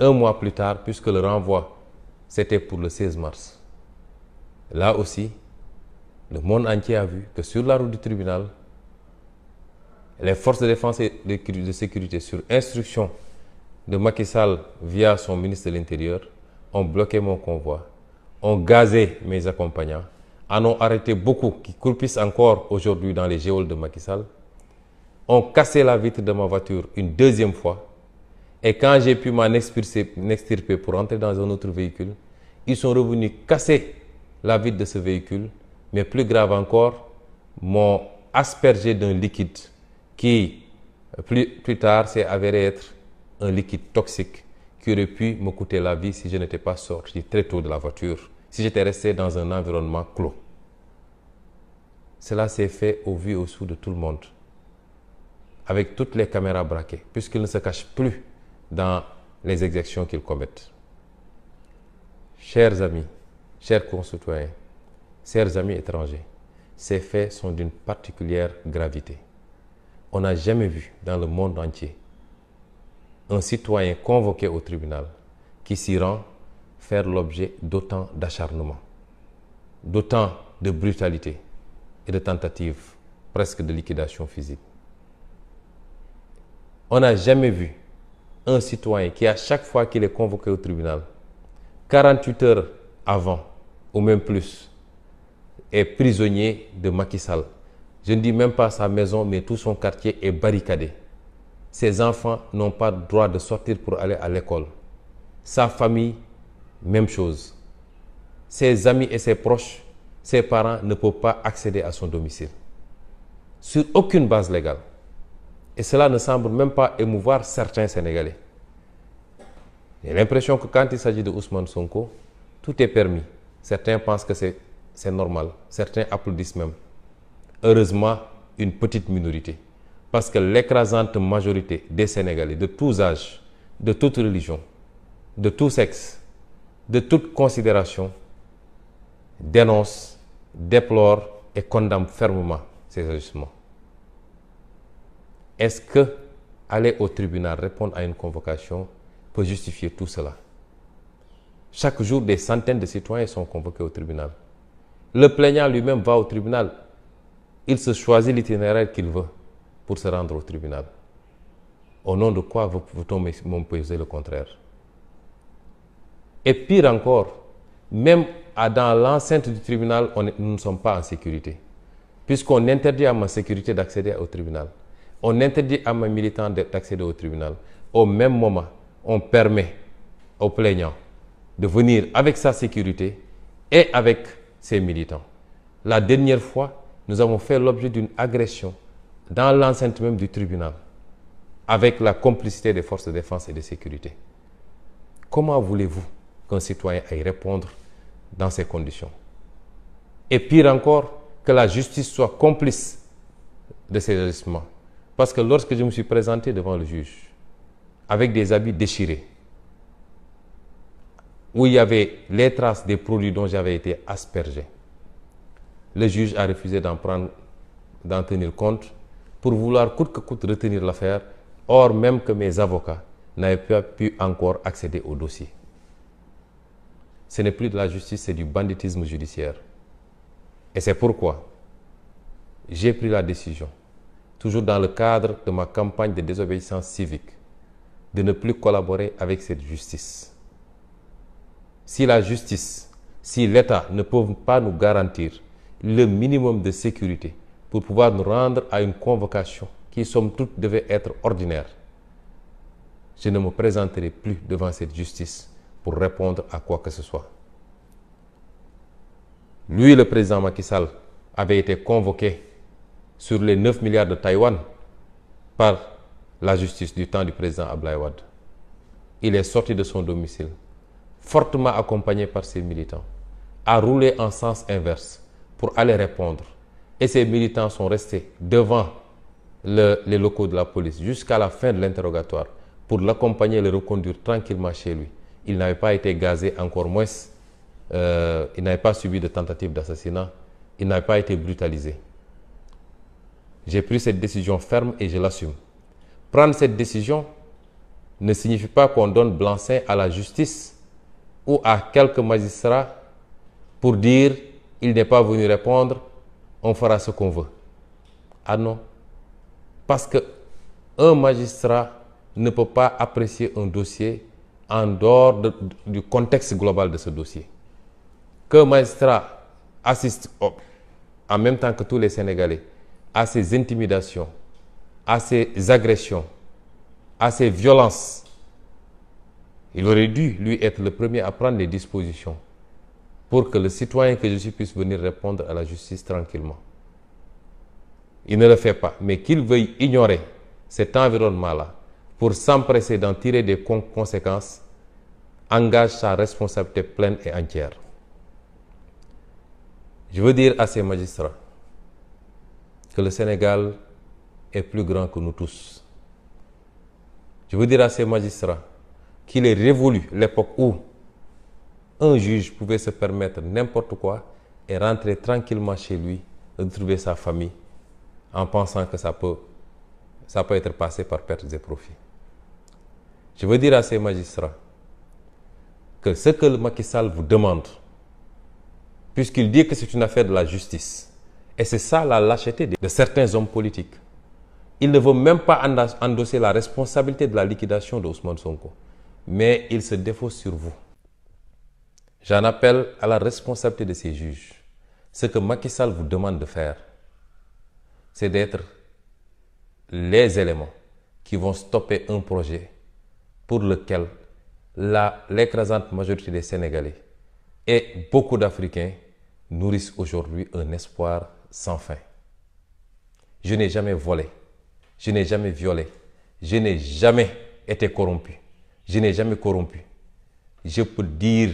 un mois plus tard, puisque le renvoi, c'était pour le 16 mars. Là aussi, le monde entier a vu que sur la route du tribunal, les forces de défense et de sécurité, sur instruction de Macky Sall via son ministre de l'Intérieur, ont bloqué mon convoi, ont gazé mes accompagnants, en ont arrêté beaucoup qui croupissent encore aujourd'hui dans les geôles de Macky Sall, ont cassé la vitre de ma voiture une deuxième fois, et quand j'ai pu m'en extirper pour entrer dans un autre véhicule, ils sont revenus casser la vitre de ce véhicule, mais plus grave encore, m'ont aspergé d'un liquide qui, plus tard, s'est avéré être un liquide toxique qui aurait pu me coûter la vie si je n'étais pas sorti très tôt de la voiture, si j'étais resté dans un environnement clos. Cela s'est fait au vu et au su de tout le monde, avec toutes les caméras braquées, puisqu'ils ne se cachent plus dans les exactions qu'ils commettent. Chers amis, chers concitoyens, chers amis étrangers, ces faits sont d'une particulière gravité. On n'a jamais vu dans le monde entier un citoyen convoqué au tribunal qui s'y rend faire l'objet d'autant d'acharnement, d'autant de brutalité et de tentatives presque de liquidation physique. On n'a jamais vu un citoyen qui, à chaque fois qu'il est convoqué au tribunal, 48 heures avant, ou même plus, est prisonnier de Macky Sall. Je ne dis même pas sa maison, mais tout son quartier est barricadé. Ses enfants n'ont pas le droit de sortir pour aller à l'école. Sa famille, même chose. Ses amis et ses proches, ses parents ne peuvent pas accéder à son domicile. Sur aucune base légale. Et cela ne semble même pas émouvoir certains Sénégalais. J'ai l'impression que quand il s'agit de Ousmane Sonko, tout est permis. Certains pensent que c'est normal. Certains applaudissent même. Heureusement, une petite minorité. Parce que l'écrasante majorité des Sénégalais, de tous âges, de toute religion, de tout sexe, de toute considération, dénonce, déplore et condamne fermement ces agissements. Est-ce que aller au tribunal répondre à une convocation peut justifier tout cela? Chaque jour, des centaines de citoyens sont convoqués au tribunal. Le plaignant lui-même va au tribunal. Il se choisit l'itinéraire qu'il veut pour se rendre au tribunal. Au nom de quoi veut-on m'imposer le contraire? Et pire encore, même dans l'enceinte du tribunal, nous ne sommes pas en sécurité. Puisqu'on interdit à ma sécurité d'accéder au tribunal. On interdit à mes militants d'accéder au tribunal. Au même moment, on permet aux plaignants de venir avec sa sécurité et avec ses militants. La dernière fois, nous avons fait l'objet d'une agression dans l'enceinte même du tribunal, avec la complicité des forces de défense et de sécurité. Comment voulez-vous qu'un citoyen aille répondre dans ces conditions? Et pire encore, que la justice soit complice de ces agissements. Parce que lorsque je me suis présenté devant le juge, avec des habits déchirés, où il y avait les traces des produits dont j'avais été aspergé, le juge a refusé d'en tenir compte pour vouloir coûte que coûte retenir l'affaire, or même que mes avocats n'avaient pas pu encore accéder au dossier. Ce n'est plus de la justice, c'est du banditisme judiciaire. Et c'est pourquoi j'ai pris la décision, toujours dans le cadre de ma campagne de désobéissance civique, de ne plus collaborer avec cette justice. Si la justice, si l'État ne peut pas nous garantir le minimum de sécurité pour pouvoir nous rendre à une convocation qui, somme toute, devait être ordinaire, je ne me présenterai plus devant cette justice pour répondre à quoi que ce soit. Lui, le président Macky Sall, avait été convoqué sur les 9 milliards de Taïwan par la justice du temps du président Abdoulaye Wade. Il est sorti de son domicile, fortement accompagné par ses militants, a roulé en sens inverse pour aller répondre. Et ces militants sont restés devant les locaux de la police jusqu'à la fin de l'interrogatoire pour l'accompagner et le reconduire tranquillement chez lui. Il n'avait pas été gazé, encore moins, il n'avait pas subi de tentative d'assassinat, il n'avait pas été brutalisé. J'ai pris cette décision ferme et je l'assume. Prendre cette décision ne signifie pas qu'on donne blanc-seing à la justice ou à quelques magistrats pour dire il n'est pas venu répondre, on fera ce qu'on veut. Ah non. Parce qu'un magistrat ne peut pas apprécier un dossier en dehors du contexte global de ce dossier. Qu'un magistrat assiste en même temps que tous les Sénégalais à ces intimidations, à ces agressions, à ces violences, il aurait dû, lui, être le premier à prendre les dispositions pour que le citoyen que je suis puisse venir répondre à la justice tranquillement. Il ne le fait pas, mais qu'il veuille ignorer cet environnement-là pour s'empresser d'en tirer des conséquences engage sa responsabilité pleine et entière. Je veux dire à ces magistrats que le Sénégal est plus grand que nous tous. Je veux dire à ces magistrats qu'il est révolu l'époque où un juge pouvait se permettre n'importe quoi et rentrer tranquillement chez lui, retrouver sa famille en pensant que ça peut être passé par pertes et profits. Je veux dire à ces magistrats que ce que le Macky Sall vous demande, puisqu'il dit que c'est une affaire de la justice, et c'est ça la lâcheté de certains hommes politiques, il ne veut même pas endosser la responsabilité de la liquidation de Ousmane Sonko, mais il se défausse sur vous. J'en appelle à la responsabilité de ces juges. Ce que Macky Sall vous demande de faire, c'est d'être les éléments qui vont stopper un projet pour lequel l'écrasante majorité des Sénégalais et beaucoup d'Africains nourrissent aujourd'hui un espoir sans fin. Je n'ai jamais volé, je n'ai jamais violé, je n'ai jamais été corrompu, je n'ai jamais corrompu. Je peux dire